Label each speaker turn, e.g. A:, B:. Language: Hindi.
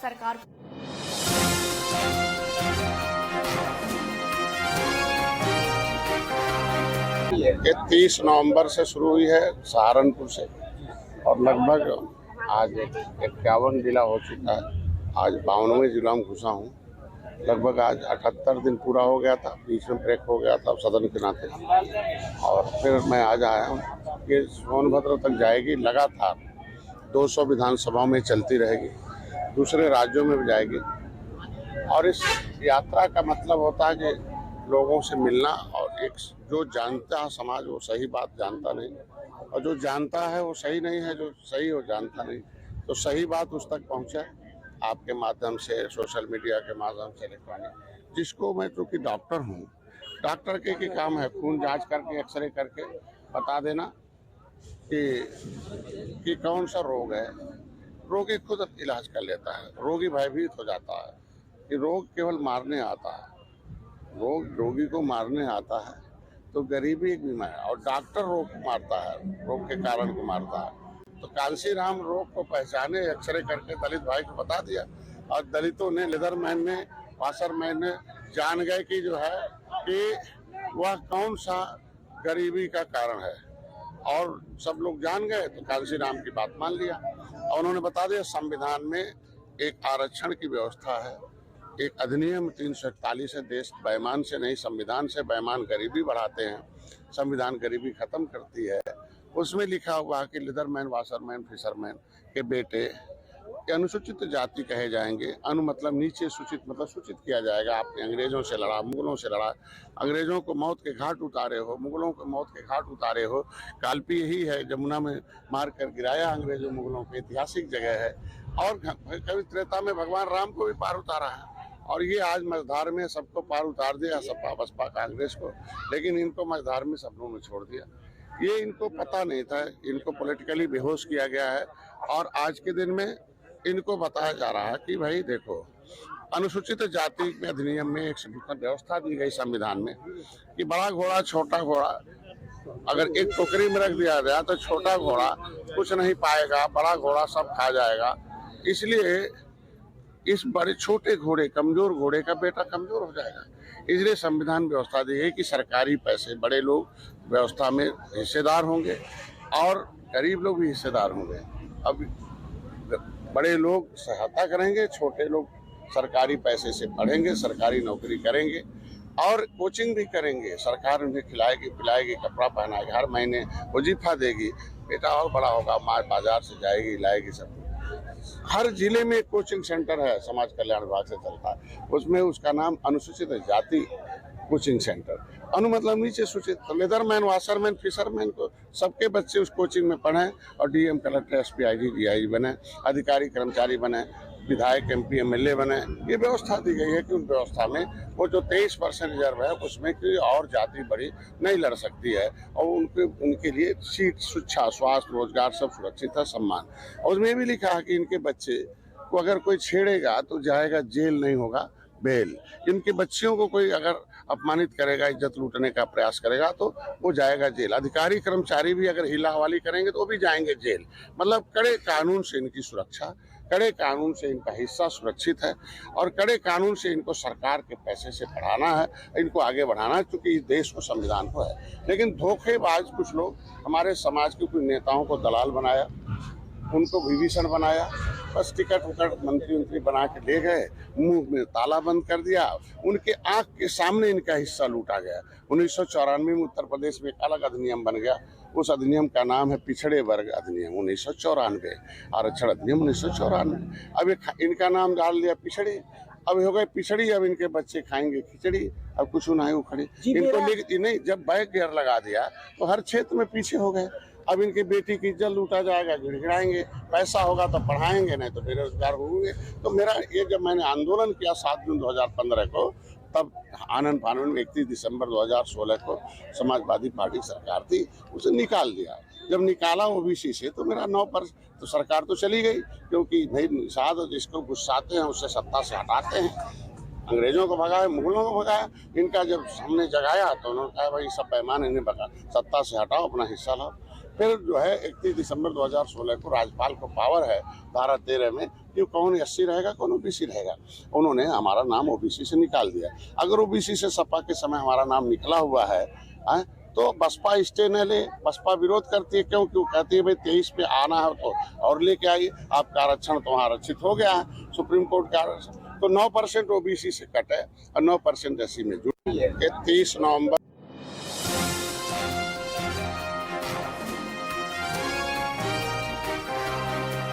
A: सरकार
B: ये 30 नवंबर से शुरू हुई है सहारनपुर से और लगभग आज 51 जिला हो चुका है। आज 52वें जिला में घुसा हूँ। लगभग आज 78 दिन पूरा हो गया था, बीच में ब्रेक हो गया था सदन के नाते, और फिर मैं आज आया हूँ। ये सोनभद्र तक जाएगी, लगातार 200 विधानसभाओं में चलती रहेगी, दूसरे राज्यों में भी जाएगी। और इस यात्रा का मतलब होता है कि लोगों से मिलना, और एक जो जानता है समाज वो सही बात जानता नहीं, और जो जानता है वो सही नहीं है, जो सही वो जानता नहीं। तो सही बात उस तक पहुँचे आपके माध्यम से, सोशल मीडिया के माध्यम से, इलेक्ट्रॉनिक। जिसको मैं चूँकि डॉक्टर हूँ, डॉक्टर के काम है खून जांच करके, एक्सरे करके बता देना कि कौन सा रोग है। रोगी खुद इलाज कर लेता है, रोगी भयभीत हो जाता है कि रोग केवल मारने आता है। रोगी को मारने आता है तो गरीबी एक बीमारी है, और डॉक्टर रोग को मारता है, रोग के कारण को मारता है। तो कांशीराम रोग को पहचाने, एक्सरे करके दलित भाई को बता दिया, और दलितों ने, लेदरमैन ने, वाशरमैन ने जान गए कि जो है कि वह कौन सा गरीबी का कारण है, और सब लोग जान गए तो कांशीराम की बात मान लिया। और उन्होंने बता दिया संविधान में एक आरक्षण की व्यवस्था है, एक अधिनियम 341 है। देश बेईमान से नहीं, संविधान से बेईमान गरीबी बढ़ाते हैं, संविधान गरीबी खत्म करती है। उसमें लिखा हुआ है कि लेदरमैन, वाशरमैन, फिशरमैन के बेटे अनुसूचित जाति कहे जाएंगे। अनु मतलब नीचे, सूचित मतलब सूचित किया जाएगा। आपने अंग्रेजों से लड़ा, मुगलों से लड़ा, अंग्रेजों को मौत के घाट उतारे हो, मुगलों को मौत के घाट उतारे हो। कालपी यही है, जमुना में मार कर गिराया अंग्रेजों मुगलों को, ऐतिहासिक जगह है। और कभी त्रेता में भगवान राम को भी पार उतारा है, और ये आज मझधार में सबको पार उतार दिया, सपा बसपा कांग्रेस को। लेकिन इनको मझधार में सब लोगों ने छोड़ दिया। ये इनको पता नहीं था, इनको पॉलिटिकली बेहोश किया गया है। और आज के दिन में इनको बताया जा रहा है कि भाई देखो, अनुसूचित जाति के अधिनियम में एक व्यवस्था दी गई संविधान में कि बड़ा घोड़ा, छोटा घोड़ा अगर एक टोकरी में रख दिया गया तो छोटा घोड़ा कुछ नहीं पाएगा, बड़ा घोड़ा सब खा जाएगा। इसलिए इस बड़े छोटे घोड़े, कमजोर घोड़े का बेटा कमजोर हो जाएगा। इसलिए संविधान व्यवस्था दी है कि सरकारी पैसे बड़े लोग व्यवस्था में हिस्सेदार होंगे, और गरीब लोग भी हिस्सेदार होंगे। अब बड़े लोग सहायता करेंगे, छोटे लोग सरकारी पैसे से पढ़ेंगे, सरकारी नौकरी करेंगे, और कोचिंग भी करेंगे। सरकार उन्हें खिलाएगी, पिलाएगी, कपड़ा पहनाएगी, हर महीने वजीफा देगी। बेटा और बड़ा होगा, माँ बाजार से जाएगी, लाएगी सब। हर जिले में एक कोचिंग सेंटर है, समाज कल्याण विभाग से चलता है। उसमें उसका नाम अनुसूचित जाति कोचिंग सेंटर। अनु मतलब नीचे सूचित। तो लेदरमैन, वाशरमैन, फिशरमैन को सबके बच्चे उस कोचिंग में पढ़ें, और DM, collector, SP, IG, DIG बने, अधिकारी कर्मचारी बने, विधायक, एमपी, एमएलए बने। ये व्यवस्था दी गई है कि उस व्यवस्था में वो जो 23% रिजर्व है, उसमें कोई और जाति बड़ी नहीं लड़ सकती है, और उनके लिए सीट, शिक्षा, स्वास्थ्य, रोजगार सब सुरक्षित है, सम्मान। और उसमें भी लिखा है कि इनके बच्चे को अगर कोई छेड़ेगा तो जाएगा जेल, नहीं होगा बेल। इनके बच्चियों को कोई अगर अपमानित करेगा, इज्जत लूटने का प्रयास करेगा तो वो जाएगा जेल। अधिकारी कर्मचारी भी अगर हिला हवाली करेंगे तो वो भी जाएंगे जेल। मतलब कड़े कानून से इनकी सुरक्षा, कड़े कानून से इनका हिस्सा सुरक्षित है, और कड़े कानून से इनको सरकार के पैसे से पढ़ाना है, इनको आगे बढ़ाना है, क्योंकि इस देश को, संविधान को है। लेकिन धोखेबाज कुछ लोग हमारे समाज के कुछ नेताओं को दलाल बनाया, उनको विभीषण बनाया, बस टिकट उकट मंत्री बना के ले गए, मुंह में ताला बंद कर दिया, उनके आंख के सामने इनका हिस्सा लूटा गया। 1994 में उत्तर प्रदेश में एक अलग अधिनियम बन गया। उस अधिनियम का नाम है पिछड़े वर्ग अधिनियम 1994, आरक्षण अधिनियम 1994। अब इनका नाम डाल दिया पिछड़ी। अब हो गए पिछड़ी, अब इनके बच्चे खाएंगे खिचड़ी। अब कुछ नहीं उखड़ी इनको लेके नहीं। जब बैक गियर लगा दिया तो हर क्षेत्र में पीछे हो गए। अब इनके बेटी की इज्जत लूटा जाएगा, गिड़गिड़ाएंगे। पैसा होगा तो पढ़ाएंगे, नहीं तो बेरोजगार होंगे। तो मेरा ये, जब मैंने आंदोलन किया 7 जून 2015 को, तब आनंद फानन में 31 दिसंबर 2016 को समाजवादी पार्टी सरकार थी, उसे निकाल दिया। जब निकाला ओबीसी से तो मेरा 9%, तो सरकार तो चली गई, क्योंकि भाई निषाद जिसको गुस्साते हैं उससे सत्ता से हटाते हैं। अंग्रेजों को भगाया, मुगलों को भगाया। इनका जब हमने जगाया तो उन्होंने कहा भाई सब बेईमान, इन्हें भगा, सत्ता से हटाओ, अपना हिस्सा लाओ। फिर जो है 31 दिसंबर 2016 को राज्यपाल को पावर है धारा 13 में कि कौन एससी रहेगा कौन ओबीसी रहेगा। उन्होंने हमारा नाम ओबीसी से निकाल दिया। अगर ओबीसी से सपा के समय हमारा नाम निकला हुआ है तो बसपा स्टे न ले, बसपा विरोध करती है। क्यों कहती है भाई 23 पे आना है तो और लेके आइए, आपका आरक्षण तो आरक्षित हो गया है सुप्रीम कोर्ट का आरक्षण। तो 9% ओबीसी से कट है और 9% एससी में जुड़ी है। 30 नवंबर